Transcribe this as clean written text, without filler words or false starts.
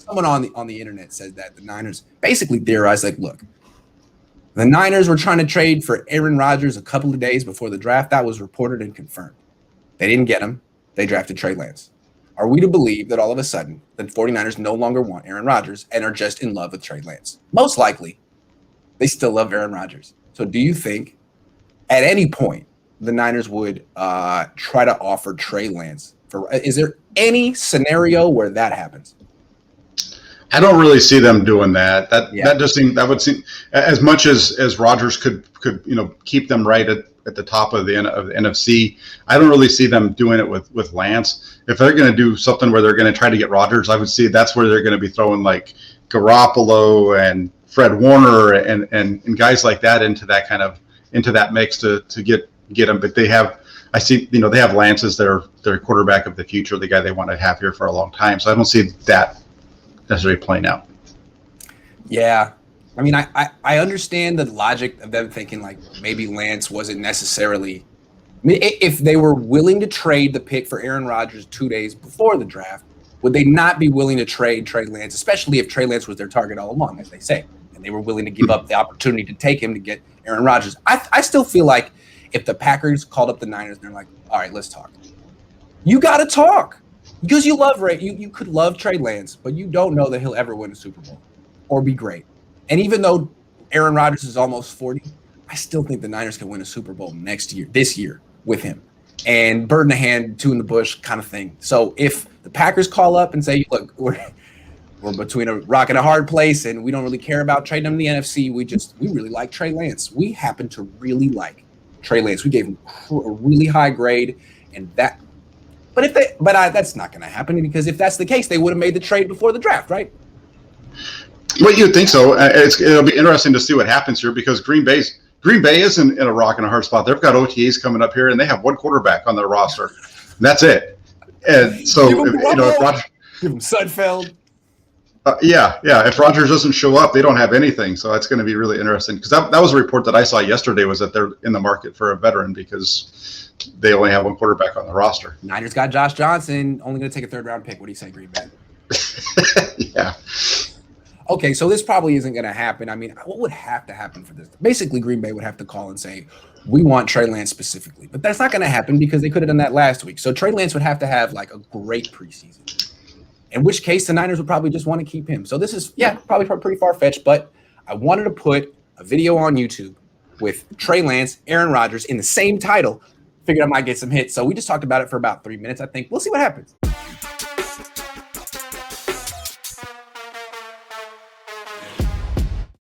someone on the internet said that the Niners basically theorized, like, look, the Niners were trying to trade for Aaron Rodgers a couple of days before the draft. That was reported and confirmed. They didn't get him. They drafted Trey Lance. Are we to believe that all of a sudden the 49ers no longer want Aaron Rodgers and are just in love with Trey Lance? Most likely, they still love Aaron Rodgers. So do you think at any point the Niners would try to offer Trey Lance? Is there any scenario where that happens? I don't really see them doing that. That would seem as much as Rodgers could keep them right at the top of the NFC. I don't really see them doing it with Lance. If they're going to do something where they're going to try to get Rodgers, I would see that's where they're going to be throwing like Garoppolo and Fred Warner and guys like that into that mix to get them. But they have Lance as their quarterback of the future, the guy they want to have here for a long time. So I don't see that necessarily playing out. Yeah. I mean, I understand the logic of them thinking like maybe Lance wasn't necessarily – I mean, if they were willing to trade the pick for Aaron Rodgers 2 days before the draft, would they not be willing to trade Trey Lance, especially if Trey Lance was their target all along, as they say, and they were willing to give up the opportunity to take him to get Aaron Rodgers? I still feel like if the Packers called up the Niners and they're like, all right, let's talk. You got to talk. Because you love Ray, you could love Trey Lance, but you don't know that he'll ever win a Super Bowl or be great. And even though Aaron Rodgers is almost 40, I still think the Niners can win a Super Bowl this year with him. And bird in the hand, two in the bush kind of thing. So if the Packers call up and say, look, we're between a rock and a hard place and we don't really care about trading him in the NFC, we really like Trey Lance. We happen to really like Trey Lance. We gave him a really high grade, and that. But that's not going to happen, because if that's the case, they would have made the trade before the draft, right? Well, you'd think so. It'll be interesting to see what happens here, because Green Bay isn't in a rock and a hard spot. They've got OTAs coming up here, and they have one quarterback on their roster. And that's it. And so, give him Sudfeld. If Rodgers doesn't show up, they don't have anything. So that's going to be really interesting, because that was a report that I saw yesterday, was that they're in the market for a veteran because they only have one quarterback on the roster. Niners got Josh Johnson, only going to take a third-round pick. What do you say, Green Bay? Yeah. Okay, so this probably isn't going to happen. I mean, what would have to happen for this? Basically, Green Bay would have to call and say, we want Trey Lance specifically. But that's not going to happen, because they could have done that last week. So Trey Lance would have to have like a great preseason, in which case the Niners would probably just want to keep him. So this is, probably pretty far-fetched, but I wanted to put a video on YouTube with Trey Lance, Aaron Rodgers in the same title. Figured I might get some hits. So we just talked about it for about 3 minutes. I think we'll see what happens.